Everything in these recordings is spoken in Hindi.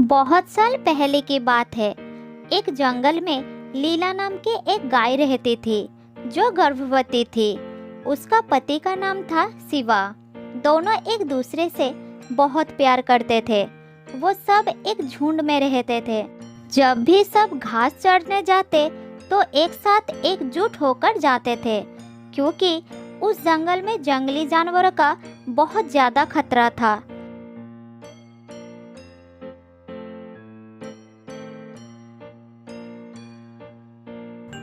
बहुत साल पहले की बात है। एक जंगल में लीला नाम की एक गाय रहती थी जो गर्भवती थी। उसका पति का नाम था शिवा। दोनों एक दूसरे से बहुत प्यार करते थे। वो सब एक झुंड में रहते थे। जब भी सब घास चरने जाते तो एक साथ एकजुट होकर जाते थे, क्योंकि उस जंगल में जंगली जानवरों का बहुत ज्यादा खतरा था।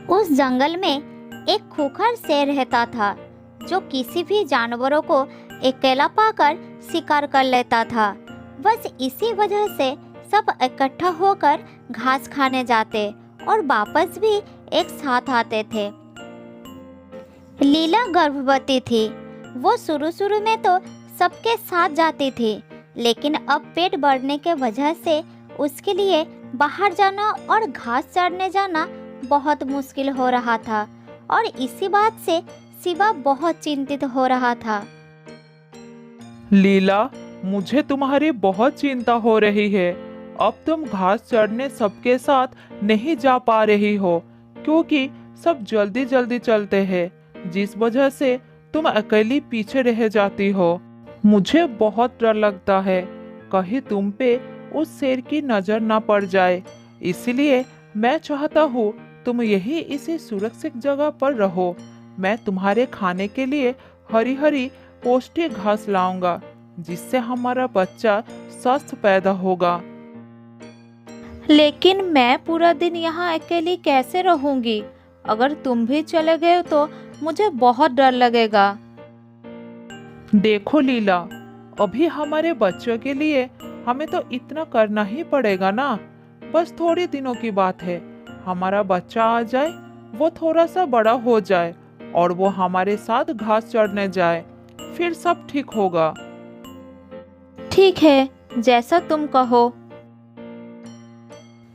उस जंगल में एक खूंखार शेर रहता था जो किसी भी जानवरों को अकेला पाकर शिकार कर लेता था। बस इसी वजह से सब इकट्ठा होकर घास खाने जाते और वापस भी एक साथ आते थे। लीला गर्भवती थी। वो शुरू में तो सबके साथ जाती थी, लेकिन अब पेट बढ़ने के वजह से उसके लिए बाहर जाना और घास चरने जाना बहुत मुश्किल हो रहा था और इसी बात से शिवा बहुत चिंतित हो रहा था। लीला, मुझे तुम्हारी बहुत चिंता हो रही है। अब तुम घास चढ़ने सबके साथ नहीं जा पा रही हो, क्योंकि सब जल्दी जल्दी चलते हैं, जिस वजह से तुम अकेली पीछे रह जाती हो। मुझे बहुत डर लगता है कहीं तुम पे उस शेर की नजर ना पड़ जाए, इसलिए मैं चाहता हूँ तुम यही इसी सुरक्षित जगह पर रहो। मैं तुम्हारे खाने के लिए हरी हरी पौष्टिक घास लाऊंगा, जिससे हमारा बच्चा स्वस्थ पैदा होगा। लेकिन मैं पूरा दिन यहाँ अकेली कैसे रहूंगी? अगर तुम भी चले गए तो मुझे बहुत डर लगेगा। देखो लीला, अभी हमारे बच्चों के लिए हमें तो इतना करना ही पड़ेगा ना। बस थोड़े दिनों की बात है, हमारा बच्चा आ जाए, वो थोड़ा सा बड़ा हो जाए और वो हमारे साथ घास चढ़ने जाए, फिर सब ठीक होगा। ठीक है, जैसा तुम कहो।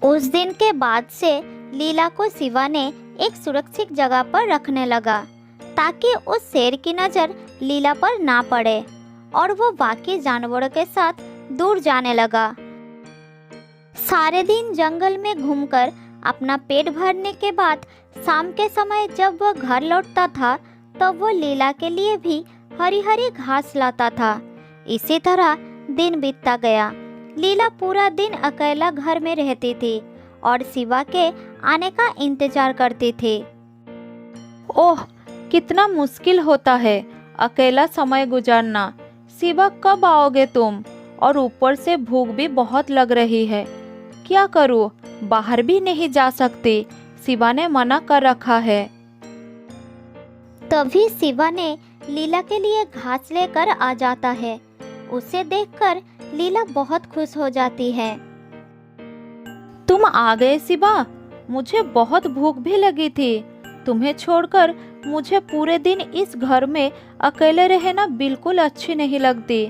उस दिन के बाद से लीला को शिवा ने एक सुरक्षित जगह पर रखने लगा, ताकि उस शेर की नज़र लीला पर ना पड़े और वो बाकी जानवरों के साथ दूर जाने लगा। सारे दिन जंगल में घूमकर अपना पेट भरने के बाद शाम के समय जब वह घर लौटता था तो वो लीला के लिए भी हरी हरी घास लाता था। इसी तरह दिन बीतता गया। लीला पूरा दिन अकेला घर में रहती थी और शिवा के आने का इंतजार करती थी। ओह, कितना मुश्किल होता है अकेला समय गुजारना। शिवा, कब आओगे तुम? और ऊपर से भूख भी बहुत लग रही है। क्या करूँ? बाहर भी नहीं जा सकती, शिवा ने मना कर रखा है। तभी शिवा ने लीला के लिए घास लेकर आ जाता है। उसे देखकर लीला बहुत खुश हो जाती है। तुम आ गए शिवा, मुझे बहुत भूख भी लगी थी। तुम्हें छोड़कर मुझे पूरे दिन इस घर में अकेले रहना बिल्कुल अच्छी नहीं लगती।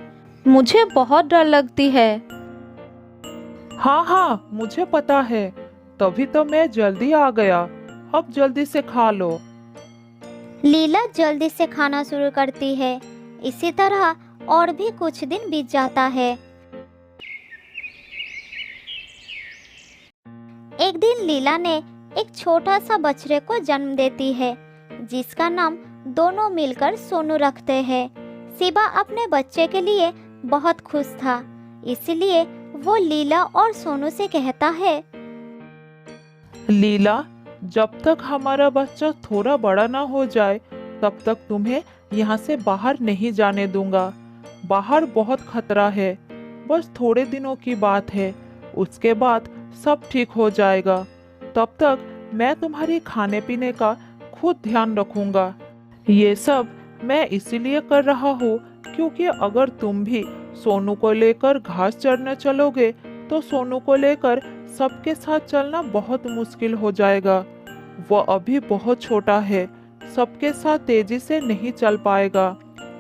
मुझे बहुत डर लगती है। हाँ हाँ, मुझे पता है, तभी तो मैं जल्दी आ गया। अब जल्दी से खा लो। लीला जल्दी से खाना शुरू करती है। इसी तरह और भी कुछ दिन बीत जाता है। एक दिन लीला ने एक छोटा सा बछड़े को जन्म देती है, जिसका नाम दोनों मिलकर सोनू रखते हैं। शिवा अपने बच्चे के लिए बहुत खुश था, इसलिए वो लीला और सोनू से कहता है, लीला, जब तक हमारा बच्चा थोड़ा बड़ा ना हो जाए तब तक तुम्हें यहाँ से बाहर नहीं जाने दूंगा। बाहर बहुत खतरा है। बस थोड़े दिनों की बात है, उसके बाद सब ठीक हो जाएगा। तब तक मैं तुम्हारी खाने पीने का खुद ध्यान रखूंगा। ये सब मैं इसीलिए कर रहा हूँ क्योंकि अगर तुम भी सोनू को लेकर घास चरने चलोगे तो सोनू को लेकर सबके साथ चलना बहुत मुश्किल हो जाएगा। वो अभी बहुत छोटा है, सबके साथ तेजी से नहीं चल पाएगा।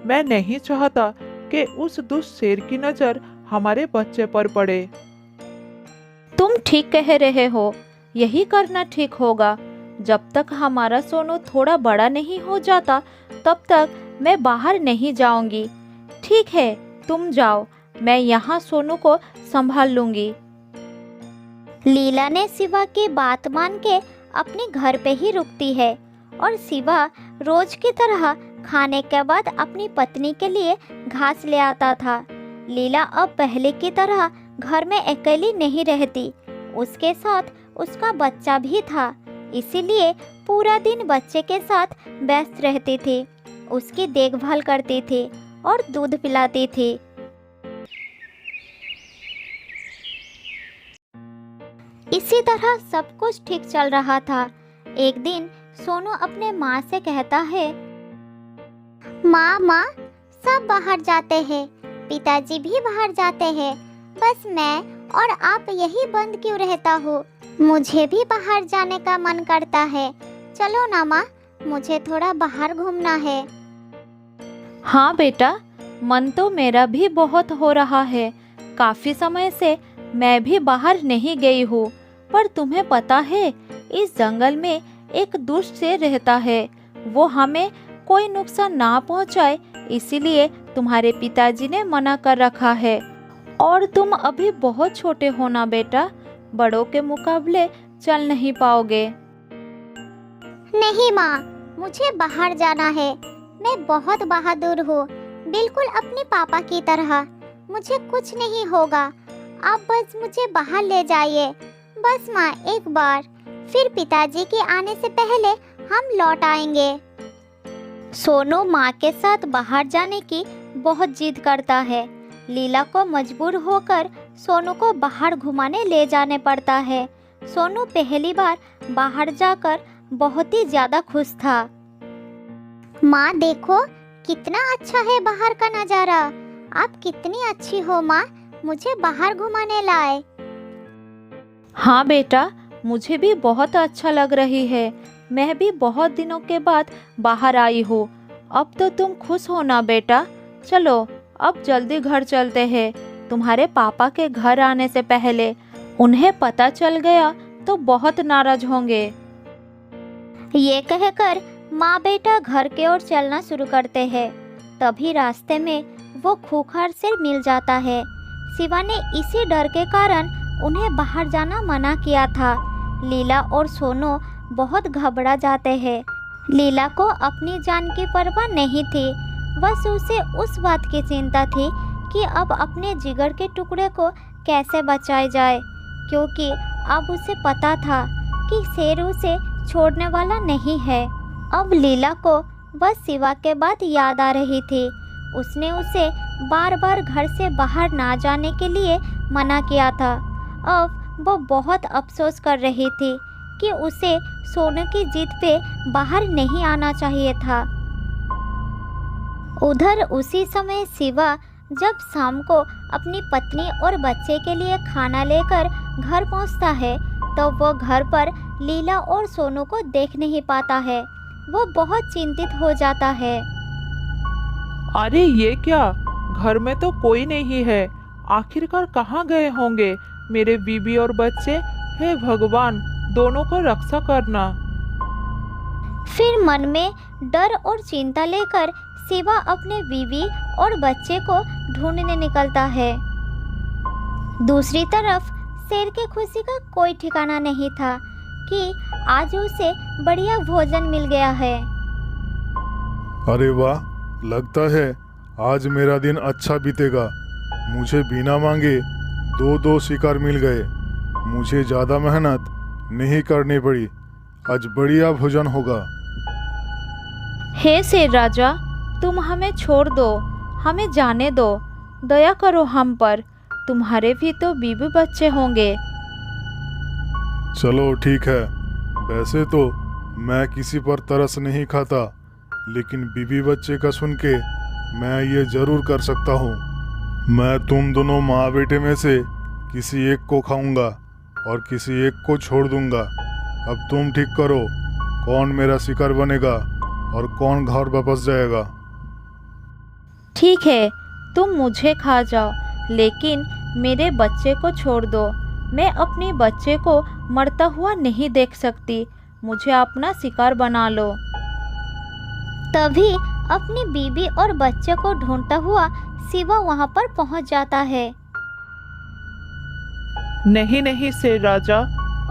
मैं नहीं चाहता कि उस दुष्ट शेर की नज़र हमारे बच्चे पर पड़े। तुम ठीक कह रहे हो, यही करना ठीक होगा। जब तक हमारा सोनू थोड़ा बड़ा नहीं हो जाता तब तक मैं बाहर नहीं जाऊंगी। ठीक है, तुम जाओ, मैं यहाँ सोनू को संभाल लूंगी। लीला ने शिवा की बात मान के अपने घर पे ही रुकती है और शिवा रोज की तरह खाने के बाद अपनी पत्नी के लिए घास ले आता था। लीला अब पहले की तरह घर में अकेली नहीं रहती, उसके साथ उसका बच्चा भी था, इसीलिए पूरा दिन बच्चे के साथ व्यस्त रहती थी, उसकी देखभाल करती थी और दूध पिलाती थी। इसी तरह सब कुछ ठीक चल रहा था। एक दिन सोनू अपने माँ से कहता है, माँ सब बाहर जाते हैं, पिताजी भी बाहर जाते हैं, बस मैं और आप यही बंद क्यों रहता हो? मुझे भी बाहर जाने का मन करता है, चलो ना माँ, मुझे थोड़ा बाहर घूमना है। हाँ बेटा, मन तो मेरा भी बहुत हो रहा है। काफी समय से मैं भी बाहर नहीं गई हूँ, पर तुम्हें पता है इस जंगल में एक दुष्ट शेर रहता है, वो हमें कोई नुकसान ना पहुँचाए, इसीलिए तुम्हारे पिताजी ने मना कर रखा है। और तुम अभी बहुत छोटे हो ना बेटा, बड़ों के मुकाबले चल नहीं पाओगे। नहीं माँ, मुझे बाहर जाना है, मैं बहुत बहादुर हूँ, बिल्कुल अपने पापा की तरह, मुझे कुछ नहीं होगा, आप बस मुझे बाहर ले जाइए, बस माँ एक बार, फिर पिताजी के आने से पहले हम लौट आएंगे। सोनू माँ के साथ बाहर जाने की बहुत जिद करता है। लीला को मजबूर होकर सोनू को बाहर घुमाने ले जाने पड़ता है। सोनू पहली बार बाहर जाकर बहुत ही ज्यादा खुश था। माँ देखो कितना अच्छा है बाहर का नज़ारा, आप कितनी अच्छी हो माँ, मुझे बाहर घुमाने लाए। हाँ बेटा, मुझे भी बहुत अच्छा लग रही है, मैं भी बहुत दिनों के बाद बाहर आई हूँ। अब तो तुम खुश हो ना बेटा, चलो अब जल्दी घर चलते हैं। तुम्हारे पापा के घर आने से पहले उन्हें पता चल गया तो बहुत नाराज होंगे। ये कहकर माँ बेटा घर की ओर चलना शुरू करते हैं। तभी रास्ते में वो खूंखार से मिल जाता है। शिवा ने इसी डर के कारण उन्हें बाहर जाना मना किया था। लीला और सोनू बहुत घबरा जाते हैं। लीला को अपनी जान की परवाह नहीं थी, बस उसे उस बात की चिंता थी कि अब अपने जिगर के टुकड़े को कैसे बचाया जाए, क्योंकि अब उसे पता था कि शेर उसे छोड़ने वाला नहीं है। अब लीला को बस शिवा के बात याद आ रही थी। उसने उसे बार बार घर से बाहर ना जाने के लिए मना किया था। अब वो बहुत अफसोस कर रही थी कि उसे सोनू की जिद पे बाहर नहीं आना चाहिए था। उधर उसी समय शिवा जब शाम को अपनी पत्नी और बच्चे के लिए खाना लेकर घर पहुंचता है तो वो घर पर लीला और सोनू को देख नहीं पाता है। वो बहुत चिंतित हो जाता है। अरे ये क्या, घर में तो कोई नहीं है, आखिरकार कहाँ गए होंगे मेरे बीबी और बच्चे? हे भगवान, दोनों को रक्षा करना। फिर मन में डर और चिंता लेकर शिवा अपने बीवी और बच्चे को ढूंढने निकलता है। दूसरी तरफ शेर की खुशी का कोई ठिकाना नहीं था कि आज उसे बढ़िया भोजन मिल गया है। अरे वाह, लगता है आज मेरा दिन अच्छा बीतेगा। मुझे बिना मांगे दो शिकार मिल गए, मुझे ज़्यादा मेहनत नहीं करनी पड़ी, आज बढ़िया भोजन होगा। हे शेर राजा, तुम हमें छोड़ दो, हमें जाने दो, दया करो हम पर, तुम्हारे भी तो बीवी बच्चे होंगे। चलो ठीक है, वैसे तो मैं किसी पर तरस नहीं खाता, लेकिन बीवी बच्चे का सुन के मैं ये जरूर कर सकता हूँ। मैं तुम दोनों माँ बेटे में से किसी एक को खाऊंगा और किसी एक को छोड़ दूंगा। अब तुम ठीक करो, कौन मेरा शिकार बनेगा और कौन घर वापस जाएगा। ठीक है, तुम मुझे खा जाओ, लेकिन मेरे बच्चे को छोड़ दो। मैं अपने बच्चे को मरता हुआ नहीं देख सकती, मुझे अपना शिकार बना लो। तभी अपनी बीवी और बच्चे को ढूंढता हुआ शिवा वहां पर पहुंच जाता है। नहीं नहीं शेर राजा,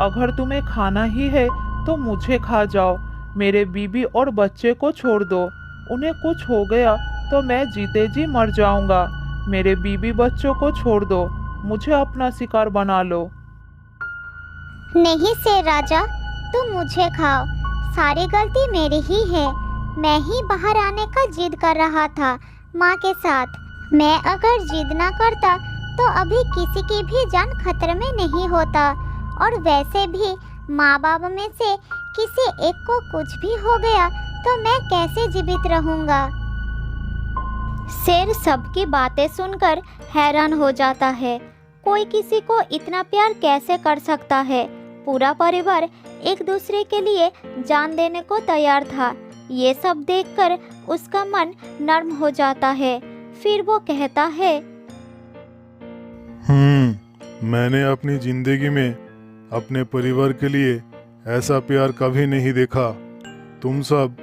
अगर तुम्हें खाना ही है तो मुझे खा जाओ। मेरे बीबी और बच्चे को छोड़ दो। उन्हें कुछ हो गया तो मैं जीते जी मर जाऊंगा। मेरे बीबी बच्चों को छोड़ दो, मुझे अपना शिकार बना लो। नहीं शेर राजा, तुम मुझे खाओ। सारी गलती मेरी ही है। मैं ही बाहर आने का जिद कर रहा था माँ के साथ। मैं अगर जिद ना करता तो अभी किसी की भी जान खतरे में नहीं होता। और वैसे भी माँ बाप में से किसी एक को कुछ भी हो गया तो मैं कैसे जीवित रहूँगा। शेर सबकी बातें सुनकर हैरान हो जाता है। कोई किसी को इतना प्यार कैसे कर सकता है। पूरा परिवार एक दूसरे के लिए जान देने को तैयार था। ये सब देखकर उसका मन नर्म हो जाता है। फिर वो कहता है, मैंने अपनी जिंदगी में अपने परिवार के लिए ऐसा प्यार कभी नहीं देखा। तुम सब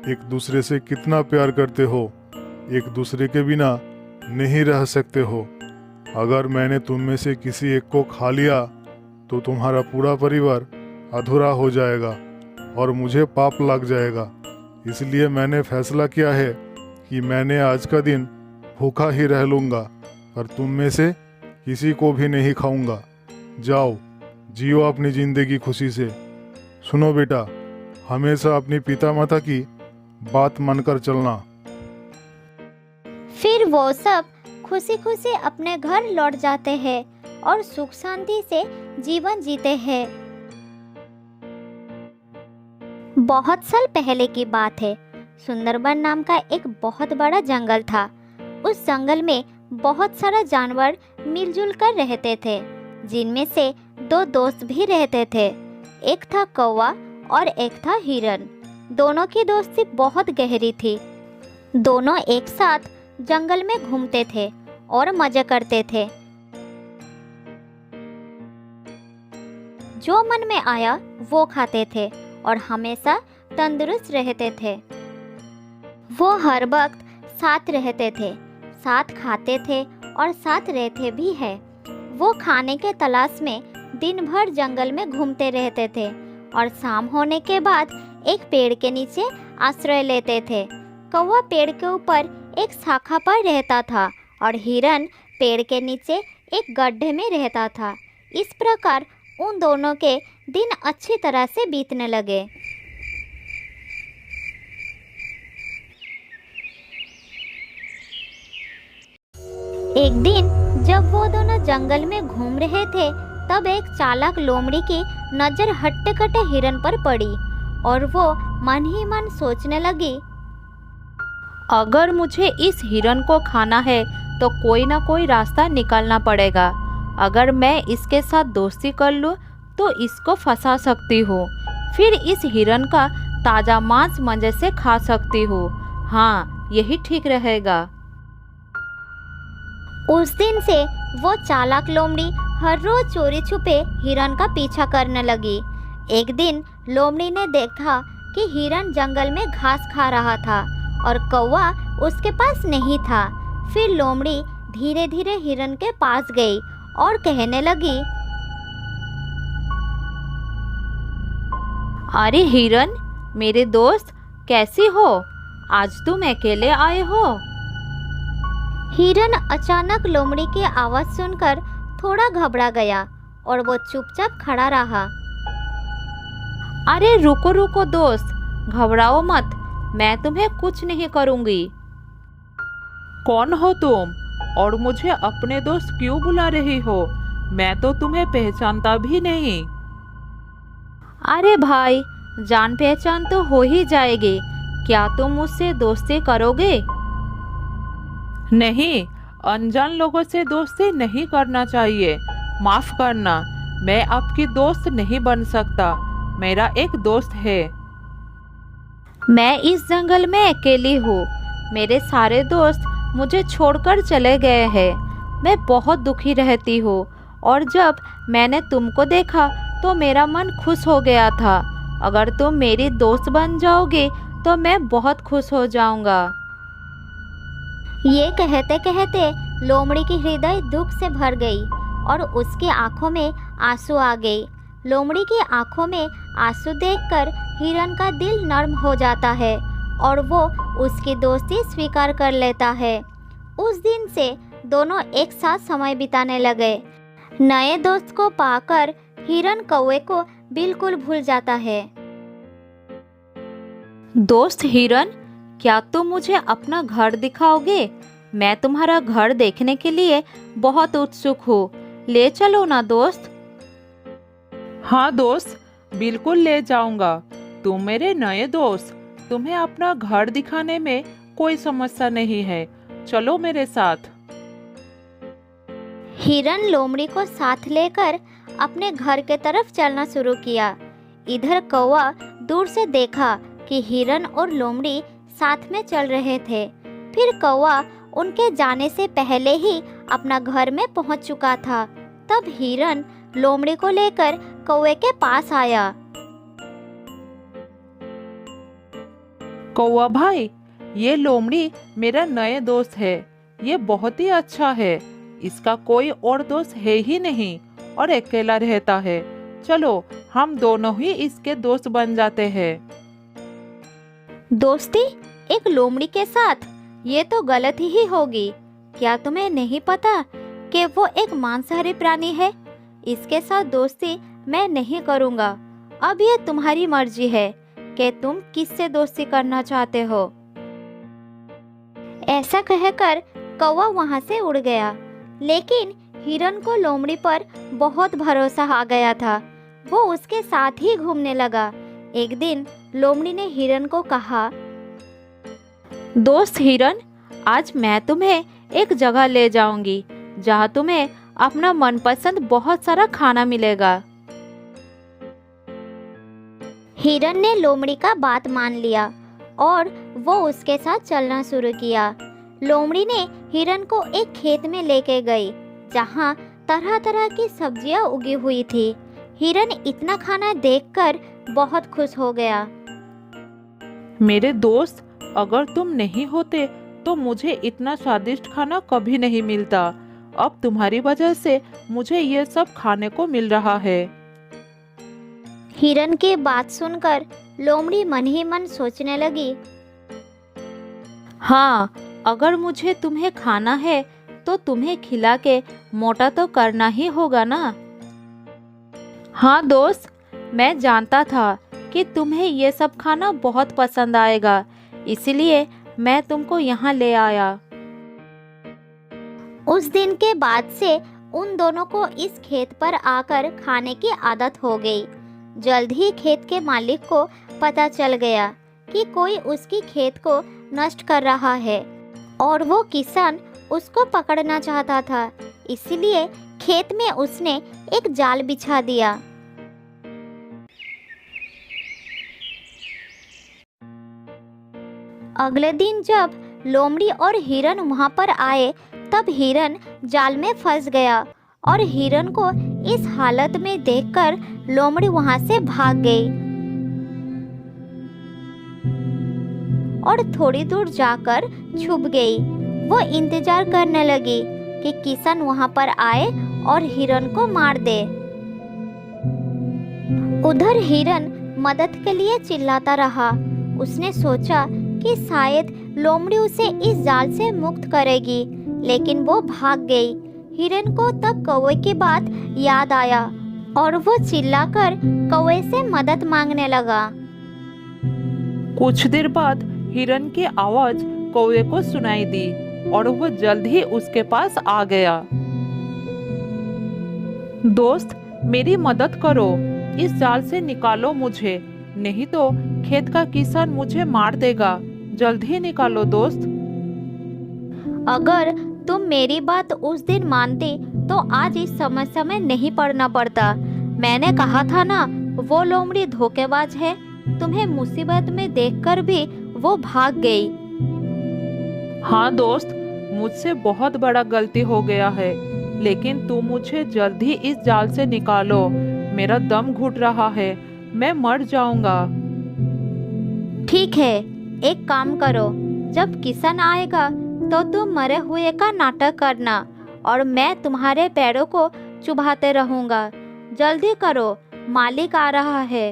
एक दूसरे से कितना प्यार करते हो। एक दूसरे के बिना नहीं रह सकते हो। अगर मैंने तुम में से किसी एक को खा लिया तो तुम्हारा पूरा परिवार अधूरा हो जाएगा और मुझे पाप लग जाएगा। इसलिए मैंने फैसला किया है कि मैंने आज का दिन भूखा ही रह लूँगा, पर तुम में से किसी को भी नहीं खाऊंगा। जाओ, जियो अपनी जिंदगी खुशी से। सुनो बेटा, हमेशा अपनी पिता माता की बात मानकर चलना। फिर वो सब खुशी खुशी अपने घर लौट जाते हैं और सुख शांति से जीवन जीते हैं। बहुत साल पहले की बात है। सुंदरबन नाम का एक बहुत बड़ा जंगल था। उस जंगल में बहुत सारा जानवर मिलजुल कर रहते थे, जिनमें से दो दोस्त भी रहते थे। एक था कौवा और एक था हिरन। दोनों की दोस्ती बहुत गहरी थी। दोनों एक साथ जंगल में घूमते थे और मजे करते थे। जो मन में आया वो खाते थे और हमेशा तंदुरुस्त रहते थे। वो हर वक्त साथ रहते थे, साथ खाते थे और साथ रहते भी है। वो खाने के तलाश में दिन भर जंगल में घूमते रहते थे और शाम होने के बाद एक पेड़ के नीचे आश्रय लेते थे। कौवा पेड़ के ऊपर एक शाखा पर रहता था और हिरन पेड़ के नीचे एक गड्ढे में रहता था। इस प्रकार उन दोनों के दिन अच्छी तरह से बीतने लगे। एक दिन जब वो दोनों जंगल में घूम रहे थे, तब एक चालाक लोमड़ी की नजर हट्टे कट्टे हिरन पर पड़ी और वो मन ही मन सोचने लगी, अगर मुझे इस हिरन को खाना है तो कोई ना कोई रास्ता निकालना पड़ेगा। अगर मैं इसके साथ दोस्ती कर लूँ तो इसको फंसा सकती हूँ। फिर इस हिरन का ताज़ा मांस मजे से खा सकती हूँ। हाँ, यही ठीक रहेगा। उस दिन से वो चालाक लोमड़ी हर रोज चोरी छुपे हिरन का पीछा करने लगी। एक दिन लोमड़ी ने देखा कि हिरन जंगल में घास खा रहा था और कौवा उसके पास नहीं था। फिर लोमड़ी धीरे धीरे हिरन के पास गई और कहने लगी, अरे हिरन, मेरे दोस्त, कैसी हो? आज तुम अकेले आए हो? हिरन अचानक लोमड़ी की आवाज़ सुनकर थोड़ा घबरा गया और वो चुपचाप खड़ा रहा। अरे रुको रुको दोस्त, घबराओ मत, मैं तुम्हें कुछ नहीं करूँगी। कौन हो तुम और मुझे अपने दोस्त क्यों बुला रही हो? मैं तो तुम्हें पहचानता भी नहीं। अरे भाई, जान पहचान तो हो ही जाएगी। क्या तुम मुझसे दोस्ती करोगे? नहीं, अनजान लोगों से दोस्ती नहीं करना चाहिए। माफ करना, मैं आपकी दोस्त नहीं बन सकता। मेरा एक दोस्त है। मैं इस जंगल में अकेली हूँ। मेरे सारे दोस्त मुझे छोड़कर चले गए हैं। मैं बहुत दुखी रहती हूँ और जब मैंने तुमको देखा तो मेरा मन खुश हो गया था। अगर तुम मेरी दोस्त बन जाओगे तो मैं बहुत खुश हो जाऊँगा। ये कहते कहते लोमड़ी की हृदय दुख से भर गई और उसकी आंखों में आंसू आ गई। लोमड़ी की आंखों में आंसू देखकर हिरन का दिल नर्म हो जाता है और वो उसकी दोस्ती स्वीकार कर लेता है। उस दिन से दोनों एक साथ समय बिताने लगे। नए दोस्त को पाकर हिरन कौवे को बिल्कुल भूल जाता है। दोस्त हिरन, क्या तुम मुझे अपना घर दिखाओगे? मैं तुम्हारा घर देखने के लिए बहुत उत्सुक हूँ। ले चलो ना दोस्त। हाँ दोस्त, बिल्कुल ले जाऊंगा। तुम मेरे नए दोस्त, तुम्हें अपना घर दिखाने में कोई समस्या नहीं है। चलो मेरे साथ। हिरन लोमड़ी को साथ लेकर अपने घर के तरफ चलना शुरू किया। इधर कौवा दूर से देखा कि हिरन और लोमड़ी साथ में चल रहे थे। फिर कौवा उनके जाने से पहले ही अपना घर में पहुंच चुका था। तब हिरन लोमड़ी को लेकर कौवे के पास आया। कौवा भाई, ये लोमड़ी मेरा नए दोस्त है। ये बहुत ही अच्छा है। इसका कोई और दोस्त है ही नहीं और अकेला रहता है। चलो हम दोनों ही इसके दोस्त बन जाते हैं। दोस्ती एक लोमड़ी के साथ? ये तो गलत ही होगी। क्या तुम्हें नहीं पता कि वो एक मांसाहारी प्राणी है? इसके साथ दोस्ती मैं नहीं करूँगा। अब ये तुम्हारी मर्जी है कि तुम किससे दोस्ती करना चाहते हो। ऐसा कहकर कौवा वहाँ से उड़ गया। लेकिन हिरन को लोमड़ी पर बहुत भरोसा आ गया था। वो उसके साथ ही घूमने लगा। एक दिन लोमड़ी ने हिरन को कहा, दोस्त हिरन, आज मैं तुम्हें एक जगह ले जाऊंगी जहाँ तुम्हें अपना मनपसंद बहुत सारा खाना मिलेगा। हिरन ने लोमड़ी का बात मान लिया और वो उसके साथ चलना शुरू किया। लोमड़ी ने हिरन को एक खेत में लेके गई जहाँ तरह तरह की सब्जियां उगी हुई थी। हिरन इतना खाना देखकर बहुत खुश हो गया। मेरे दोस्त, अगर तुम नहीं होते तो मुझे इतना स्वादिष्ट खाना कभी नहीं मिलता। अब तुम्हारी वजह से मुझे ये सब खाने को मिल रहा है। हिरन की बात सुनकर लोमड़ी मन ही मन सोचने लगी, हाँ, अगर मुझे तुम्हें खाना है तो तुम्हें खिला के मोटा तो करना ही होगा ना। हाँ दोस्त, मैं जानता था कि तुम्हें ये सब खाना बहुत पसंद आएगा, इसलिए मैं तुमको यहाँ ले आया। उस दिन के बाद से उन दोनों को इस खेत पर आकर खाने की आदत हो गई। जल्द ही खेत के मालिक को पता चल गया कि कोई उसकी खेत को नष्ट कर रहा है और वो किसान उसको पकड़ना चाहता था। इसलिए खेत में उसने एक जाल बिछा दिया। अगले दिन जब लोमड़ी और हिरन वहां पर आए तब हिरन जाल में फंस गया और हिरन को इस हालत में देखकर लोमड़ी वहां से भाग गई और थोड़ी दूर जाकर छुप गई। वो इंतजार करने लगी कि किसान वहां पर आए और हिरन को मार दे। उधर हिरन मदद के लिए चिल्लाता रहा। उसने सोचा कि शायद लोमड़ी उसे इस जाल से मुक्त करेगी, लेकिन वो भाग गई। हिरन को तब कौवे की बात याद आया और वो चिल्लाकर कौवे से मदद मांगने लगा। कुछ देर बाद हिरन की आवाज कौवे को सुनाई दी और वो जल्द ही उसके पास आ गया। दोस्त, मेरी मदद करो, इस जाल से निकालो मुझे, नहीं तो खेत का किसान मुझे मार देगा। जल्द ही निकालो दोस्त। अगर तुम मेरी बात उस दिन मानती तो आज इस समस्या में नहीं पड़ना पड़ता। मैंने कहा था ना, वो लोमड़ी धोखेबाज है। तुम्हें मुसीबत में देखकर भी वो भाग गई। हाँ दोस्त, मुझसे बहुत बड़ा गलती हो गया है, लेकिन तुम मुझे जल्द ही इस जाल से निकालो। मेरा दम घुट रहा है, मैं मर जाऊंगा। ठीक है, एक काम करो, जब किसान आएगा तो तुम मरे हुए का नाटक करना और मैं तुम्हारे पैरों को चुभाते रहूंगा। जल्दी करो, मालिक आ रहा है।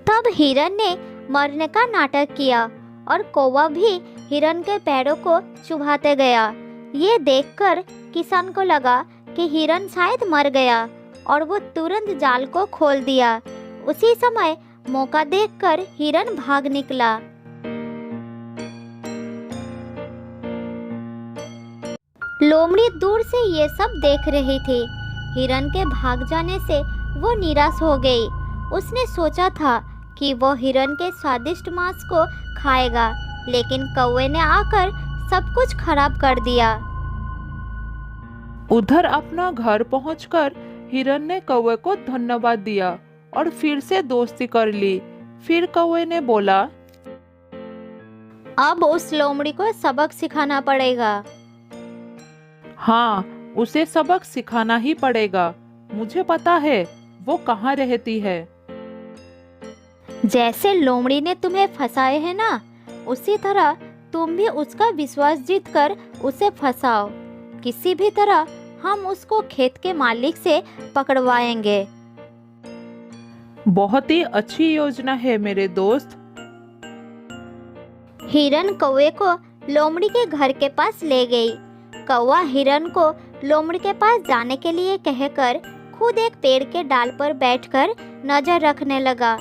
तब हिरन ने मरने का नाटक किया और कौवा भी हिरन के पैरों को चुभाते गया। ये देखकर किसान को लगा कि हिरन शायद मर गया और वो तुरंत जाल को खोल दिया। उसी समय मौका देखकर हिरन भाग निकला। लोमड़ी दूर से ये सब देख रही थी। हिरन के भाग जाने से वो निराश हो गई। उसने सोचा था कि वो हिरन के स्वादिष्ट मांस को खाएगा, लेकिन कौवे ने आकर सब कुछ खराब कर दिया। उधर अपना घर पहुंचकर हिरन ने कौवे को धन्यवाद दिया और फिर से दोस्ती कर ली। फिर कौवे ने बोला, अब उस लोमड़ी को सबक सिखाना पड़ेगा। हाँ, उसे सबक सिखाना ही पड़ेगा। मुझे पता है वो कहाँ रहती है। जैसे लोमड़ी ने तुम्हें फंसाए है ना, उसी तरह तुम भी उसका विश्वास जीतकर उसे फंसाओ। किसी भी तरह हम उसको खेत के मालिक से पकड़वाएंगे। बहुत ही अच्छी योजना है मेरे दोस्त। हिरन कौवे को लोमड़ी के घर के पास ले गई। कौवा हिरन को लोमड़ी के पास जाने के लिए कहकर खुद एक पेड़ के डाल पर बैठकर नजर रखने लगा।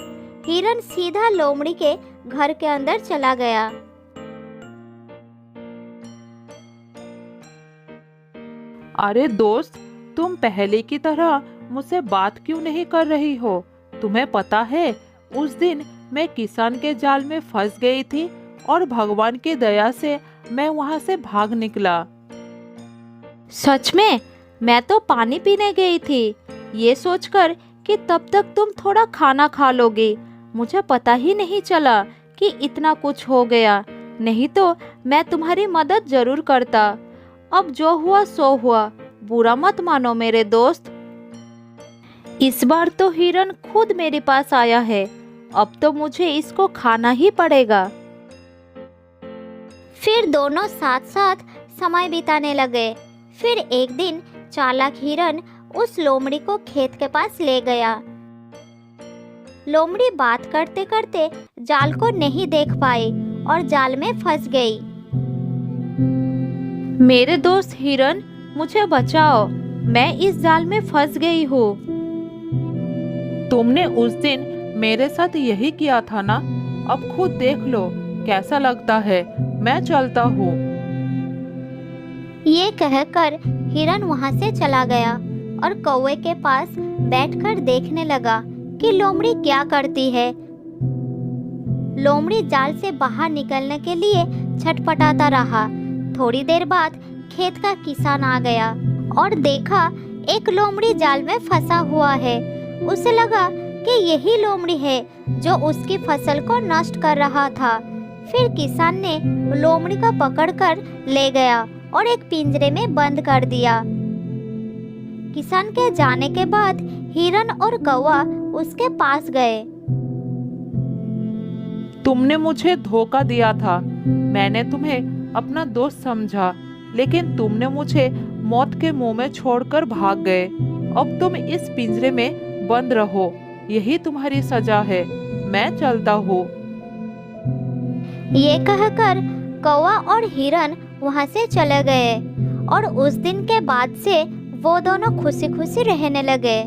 हिरन सीधा लोमड़ी के घर के अंदर चला गया। अरे दोस्त, तुम पहले की तरह मुझसे बात क्यों नहीं कर रही हो? तुम्हें पता है, उस दिन मैं किसान के जाल में फंस गई थी और भगवान की दया से मैं वहां से भाग निकला। सच में? मैं तो पानी पीने गई थी, ये सोचकर कि तब तक तुम थोड़ा खाना खा लोगी। मुझे पता ही नहीं चला कि इतना कुछ हो गया, नहीं तो मैं तुम्हारी मदद जरूर करता। अब जो हुआ सो हुआ, बुरा मत मानो मेरे दोस्त। इस बार तो हिरन खुद मेरे पास आया है, अब तो मुझे इसको खाना ही पड़ेगा। फिर दोनों साथ साथ समय बिताने लगे। फिर एक दिन चालाक हिरन उस लोमड़ी को खेत के पास ले गया। लोमड़ी बात करते करते जाल को नहीं देख पाई और जाल में फंस गई। मेरे दोस्त हिरन, मुझे बचाओ, मैं इस जाल में फंस गई हूँ। तुमने उस दिन मेरे साथ यही किया था ना? अब खुद देख लो कैसा लगता है। मैं चलता हूँ। ये कहकर हिरन वहां से चला गया और कौवे के पास बैठकर देखने लगा कि लोमड़ी क्या करती है। लोमड़ी जाल से बाहर निकलने के लिए छटपटाता रहा। थोड़ी देर बाद खेत का किसान आ गया और देखा एक लोमड़ी जाल में फंसा हुआ है। उसे लगा कि यही लोमड़ी है जो उसकी फसल को नष्ट कर रहा था। फिर किसान ने लोमड़ी को पकड़कर ले गया और एक पिंजरे में बंद कर दिया। किसान के जाने के बाद हिरन और कौवा उसके पास गए। तुमने मुझे धोखा दिया था। मैंने तुम्हें अपना दोस्त समझा, लेकिन तुमने मुझे मौत के मुंह में छोड़कर भाग गए। अब तुम इस पिंजरे में बंद रहो, यही तुम्हारी सजा है। मैं चलता हूँ। ये कहकर कौवा और हिरन वहां से चले गए और उस दिन के बाद से वो दोनों खुशी खुशी रहने लगे।